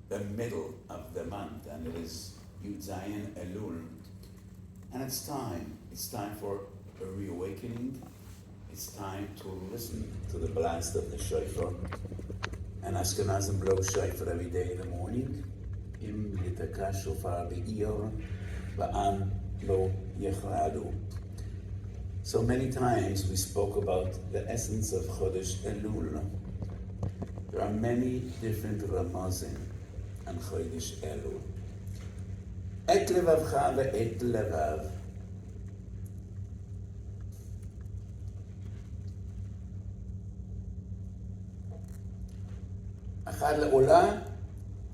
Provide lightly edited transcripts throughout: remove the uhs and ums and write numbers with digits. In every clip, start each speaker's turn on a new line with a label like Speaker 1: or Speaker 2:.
Speaker 1: the middle of the month, and it is Yud Zayin Elul. And it's time for a reawakening. It's time to listen to the blast of the shofar. And Ashkenazim blow shofar every day in the morning. Im yitaka shofar be'ir, ba'am lo yechradu. So many times we spoke about the essence of Chodesh Elul. There are many different ramazim on Chodesh Elul. Et levavcha ve'et levav. Achad le'olah,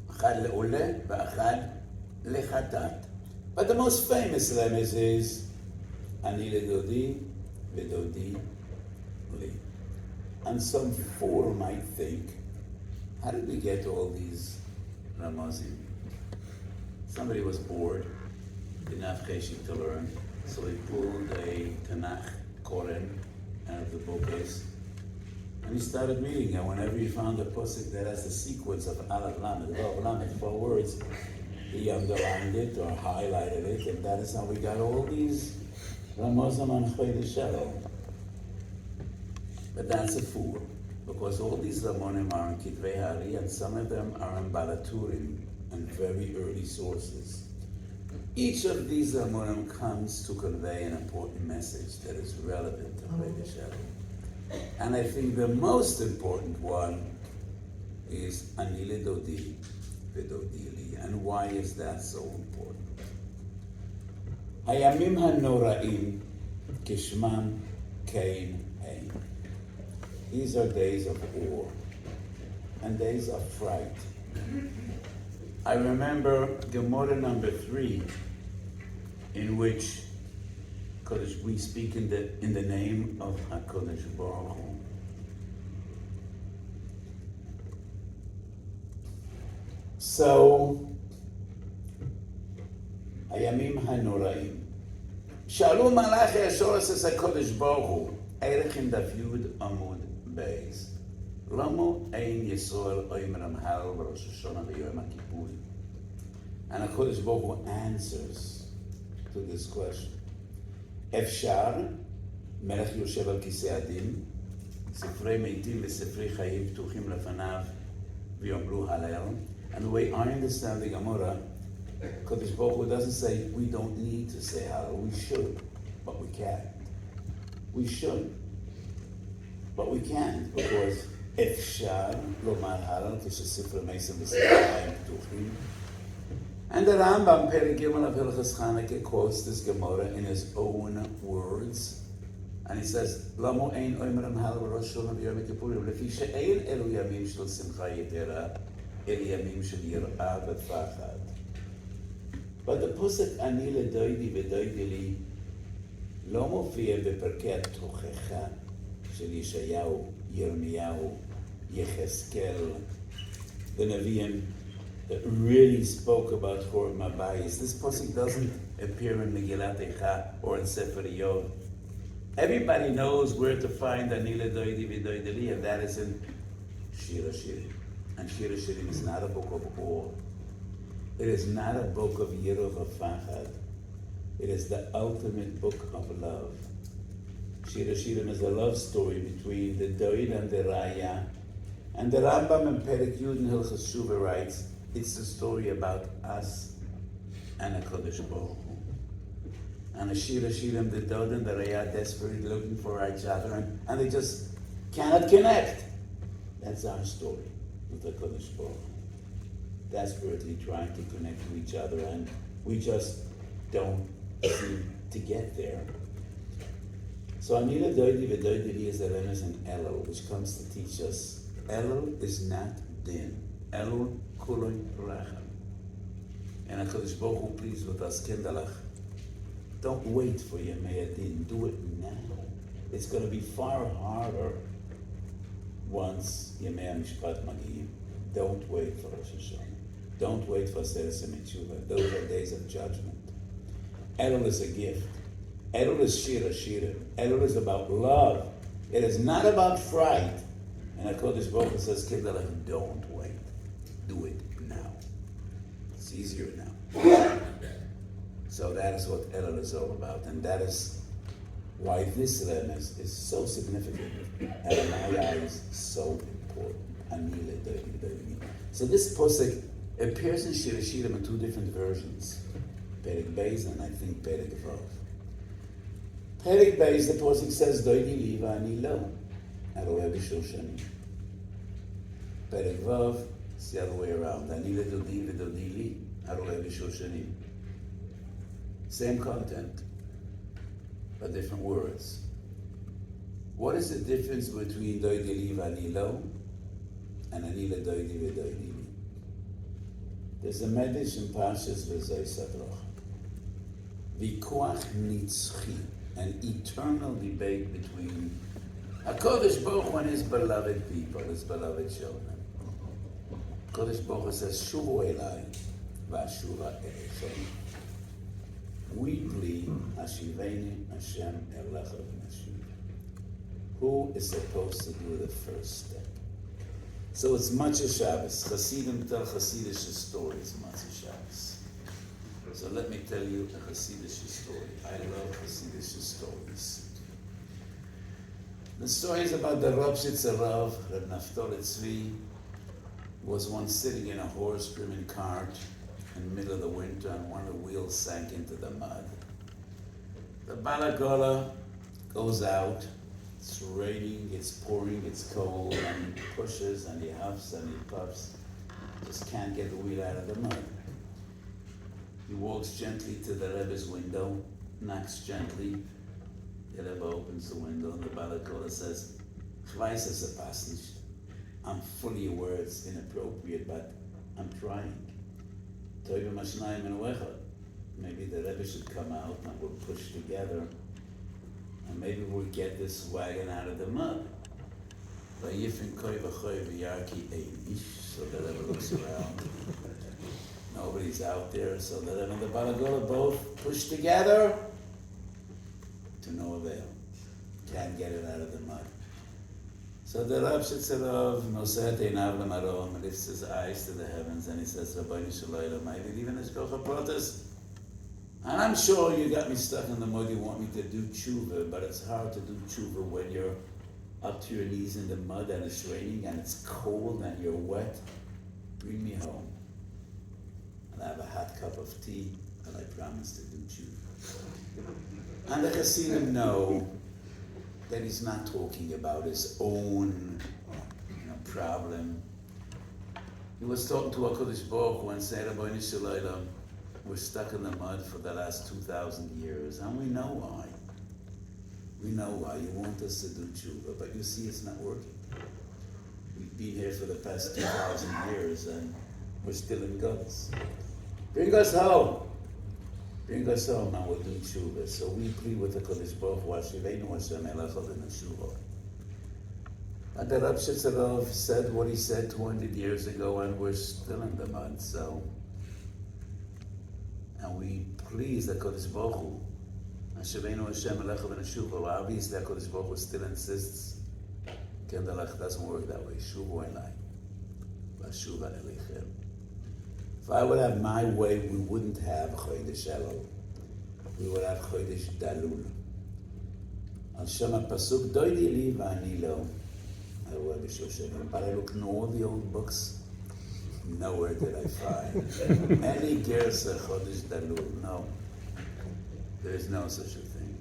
Speaker 1: achad le'oleh, ve'achad lechatat. But the most famous remez is Ani ledodi ve'dodi li. And some fool might think, how did we get all these ramazim? Somebody was bored, didn't have cheshik to learn, so he pulled a Tanakh Koren out of the bookcase, and he started reading. And whenever he found a pasuk that has the sequence of Aleph Lamed, Vav Lamed, 4 words, he underlined it or highlighted it, and that is how we got all these ramazim on Chodesh Elul. But that's a fool, because all these ramonim are in Kitvei Hari, and some of them are in Balaturim, and very early sources. Each of these ramonim comes to convey an important message that is relevant to Chodesh Elul. And I think the most important one is Ani ledodi ve'dodi li. And why is that so important? Hayamim hanoraim kishmam kein hein. These are days of war and days of fright. I remember Gemara number 3, in which we speak in the name of HaKadosh Baruch Hu. So, Hayamim HaNoraim. Shalu Malachi Asher says HaKadosh Baruch Hu, Erech in Daf Yud Amud Beis. Lamo ein Yisrael oimram hal Rosh HaShana v'Yom HaKippurim. And HaKadosh Baruch Hu answers to this question. Efshar, Melech Yoshev al Kisei Adin, Sifrei Meitim v'Sifrei Chayim Ptuchim Lefanav v'Yomru Halel. And the way I understand the Gemara, HaKadosh Baruch Hu doesn't say we don't need to say Halel. We should, but we can't. We should, but we can't, because Efshar lomar Halel k'shesifrei Meisim v'Sifrei Chayim Ptuchim. And the Rambam, Perek Gimel of Hilchos Chanukah, quotes this Gemara in his own words, and he says, "Lamo ein oimram hal Rosh HaShana v'Yom Kippurim lefi she'ein elu yamim shel simcha yetera el yamim shel yirah v'pachad." But the pasuk Ani ledoidi v'doidi li lo mofia b'perkei hatochecha shel Yeshayahu, Yirmiyahu, Yechezkel, the Nevi'im that really spoke about Hor Mabayis. This pasuk doesn't appear in Megillat Eicha or in Sefer Yov. Everybody knows where to find Ani ledoidi v'doidi li, and that is in Shir HaShirim. And Shir HaShirim is not a book of war. It is not a book of Yirah v'Fachad. It is the ultimate book of love. Shir HaShirim is a love story between the Doid and the Raya. And the Rambam in Perek Yud in Hilchos Shuvah writes, it's the story about us and HaKadosh Baruch Hu. And the Shir HaShirim, the Dod and the Raya, desperately looking for each other, and they just cannot connect. That's our story with HaKadosh Baruch Hu. Desperately trying to connect to each other, and we just don't seem to get there. So Ani ledoidi v'doidi li is the remez in Elul, which comes to teach us Elul is not din. Elul kuloi racham. And HaKadosh Baruch Hu pleased with us, kindalach. Don't wait for Yemei Adin. Do it now. It's going to be far harder once Yemei HaMishpat Magiyim. Don't wait for Rosh HaShana. Don't wait for Seres HaMetshuva. Those are days of judgment. Elul is a gift. Elul is Shir HaShirim. Elul is about love. It is not about fright. And HaKadosh Baruch Hu says, kindalach, don't wait. do it now. It's easier now. So that is what Elul is all about, and that is why this remes is so significant, and in my eyes, so important. So this posek appears in Shir Hashirim in two different versions, Perek Beis and I think Perek Vav. Perek Beis, the posek says, Doidi li v'ani lo, Aroeh b'shul shanim. Perek Vav, it's the other way around, Ani ledodi v'dodi li, Aroeh b'shul shanim. Same content, but different words. What is the difference between Doidi li v'ani lo and Ani ledoidi v'doidi li? There's a medrash in Parshas V'zoi Sadroch. Vikuach nitzchi, an eternal debate between HaKadosh Baruch Hu and His beloved people, His beloved children. HaKadosh Baruch Hu says, Shuvu elai, v'ashuva elechem. We plead, Hashiveni Hashem elecha v'nashuv. Who is supposed to do the first step? So it's Matzah Shabbos. Hasidim tell Hasidic stories, Matzah Shabbos. So let me tell you a Hasidic story. I love Hasidic stories. The story is about the Rav Rav Naftali Tzvi, was once sitting in a horse-driven cart in the middle of the winter, and one of the wheels sank into the mud. The Balagola goes out. It's raining, it's pouring, it's cold, and he pushes and he huffs and he puffs. Just can't get the wheel out of the mud. He walks gently to the Rebbe's window, knocks gently. The Rebbe opens the window and the Balakola says, "Ich weiß, es passt nicht. I'm fully aware it's inappropriate, but I'm trying. Toiva mashnayim and wechad. Maybe the Rebbe should come out and we'll push together. And maybe we'll get this wagon out of the mud." So the Rebbe looks around. Nobody's out there. So the Rebbe and the Balagola both push together to no avail. Can't get it out of the mud. So the Rav Shitzarov Noseh Einav Lamarom lifts his eyes to the heavens and he says, "Rabbeinu Shalom, I believe in Hashgacha Pratis. And I'm sure you got me stuck in the mud, you want me to do tshuva, but it's hard to do tshuva when you're up to your knees in the mud and it's raining and it's cold and you're wet. Bring me home. And I have a hot cup of tea and I promise to do tshuva." And the Hasidim know that he's not talking about his own problem. He was talking to HaKadosh Baruch Hu and said, "Rabbeinu Shalom, we're stuck in the mud for the last 2,000 years, and we know why. We know why. You want us to do tshuva, but you see it's not working. We've been here for the past 2,000 years, and we're still in guts. Bring us home. Bring us home, and we'll do tshuva." So we plead with the Kodesh Baruch Hu, Hashivenu Hashem elecha v'nashuva. And the Rav Shitzarov said what he said 200 years ago, and we're still in the mud, so... And we please the Kodesh Baruch Hu, Hashivenu Hashem elecha v'nashuva. Well, obviously the Kodesh Baruch Hu still insists, Kendalach doesn't work that way. Shuvu elai, v'ashuva elechem. If I would have my way, we wouldn't have Chodesh Elul. We would have Chodesh Dalul. Al Shem HaPasuk, Doidi li v'ani lo, Aroeh b'shul shanim. But I looked in all the old books, nowhere did I find any Gersa Chodesh Dalul. No. There is no such a thing.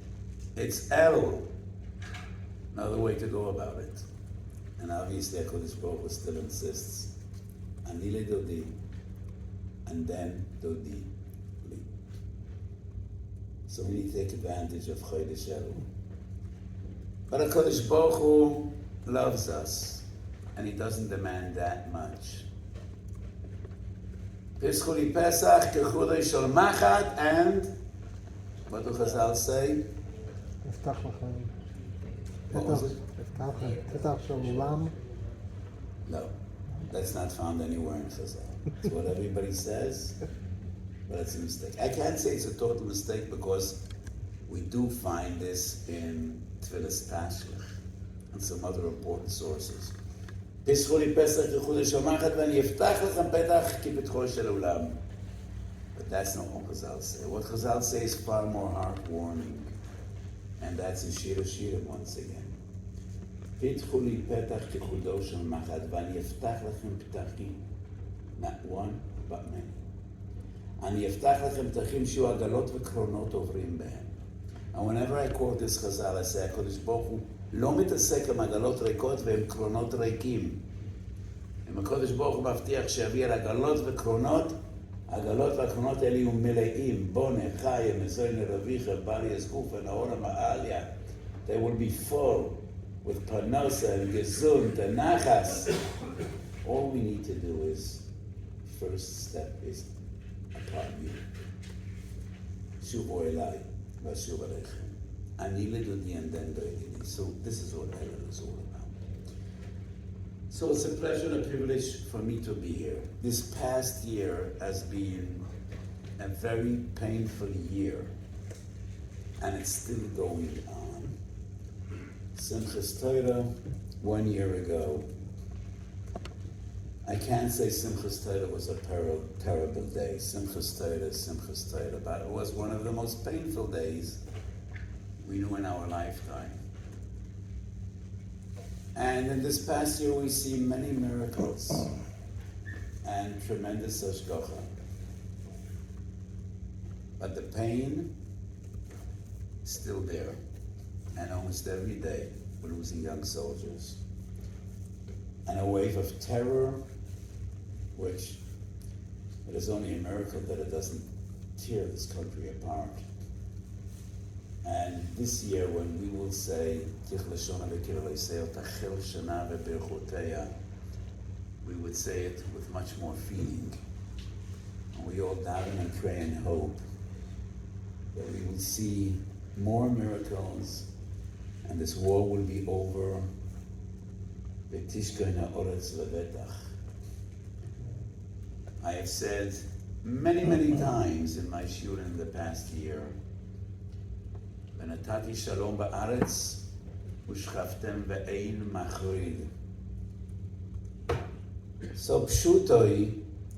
Speaker 1: It's Elul. Another way to go about it. And obviously HaKadosh Baruch Hu still insists, Ani ledodi, and then dodi li. So we need to take advantage of Chodesh Elul. But HaKadosh Baruch Hu loves us, and He doesn't demand that much. Pischuli Pesach, Kechudei Shal Machat, and what do Chazal say? What was it? No, that's not found anywhere in Chazal. It's what everybody says, but it's a mistake. I can't say it's a total mistake because we do find this in Tfilas Tashlich and some other important sources. פסחו לי פסח כחודש המחת ואני אפתח לכם פתח כפתחו של עולם. But that's not what Chazal say. What Chazal say is far more heartwarming. And that's in Shira Shira once again. פתחו לי פתח כחודש המחת ואני אפתח לכם פתחים. Not one, but many. אני אפתח לכם פתחים שיהיו עגלות וקרונות עוברים בהם. And whenever I quote this Chazal, I say, הקדוש ברוך הוא לא מתעסק עם עגלות ריקות ועם קרונות ריקים. אם הקדוש ברוך הוא מבטיח שיביא על עגלות וקרונות, העגלות והקרונות האלה יהיו מלאים. בונה, חיה, מזוין, רביחה, בלי הסגוף, נאורה, מעליה. They will be full with panosa and gesund and nachas. All we need to do is, first step is upon you. שובו אליי. ואשוב עליכם. אני לדודי and then דודי. So this is what Elul is all about. So it's a pleasure and a privilege for me to be here. This past year has been a very painful year, and it's still going on. Simchas Torah, 1 year ago, I can't say Simchas Torah was a terrible day. Simchas Torah, but it was one of the most painful days we knew in our lifetime. And in this past year, we see many miracles and tremendous hashgacha. But the pain is still there. And almost every day, we're losing young soldiers. And a wave of terror, which it is only a miracle that it doesn't tear this country apart. And this year, when we will say, we would say it with much more feeling. And we all daven and pray and hope that we will see more miracles and this war will be over. I have said many times in my shiur in the past year, ונתתי שלום בארץ ושכבתם ואין מחריד. So pshutoi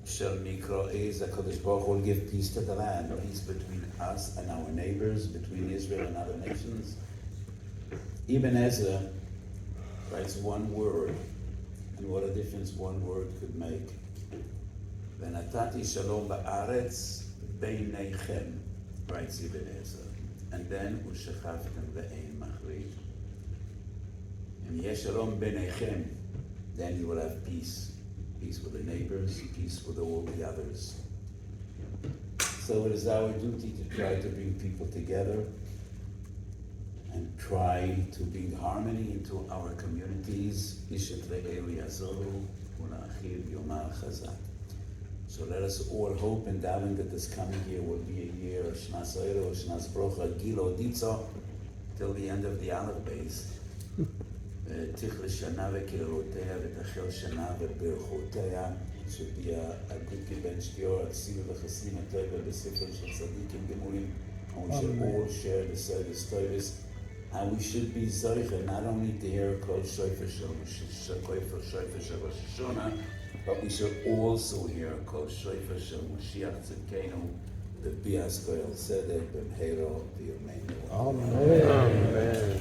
Speaker 1: shel mikro is HaKadosh Baruch Hu will give peace to the land, peace between us and our neighbors, between Israel and other nations. Ibn Ezra writes one word, and what a difference one word could make. ונתתי שלום בארץ ביניכם, writes Ibn Ezra. And then, ושכבתם ואין מחריד. אם יש שלום ביניכם, then you will have peace. Peace with the neighbors, peace with all the others. So it is our duty to try to bring people together and try to bring harmony into our communities. So let us all hope and daven that this coming year will be a year of Shnas Oiro, Shnas Brocha, Gilo, Ditzo, till the end of the Aleph base. Tichle Shana ve'kirotea v'tachel Shana ve'berchotea. It should be a good ben shtior, a ksiva v'chasim atoiva b'sifra shel tzadikim gemurim. And we should all share the service toivis. And we should be zoicha, not only to hear Kol Shofar Shel Rosh HaShana, but we should also hear Kol Shofar Shel Mashiach Tzidkenu, the Bias Koyel Sedek, B'mheiro V'yomeinu.
Speaker 2: Amen. Amen.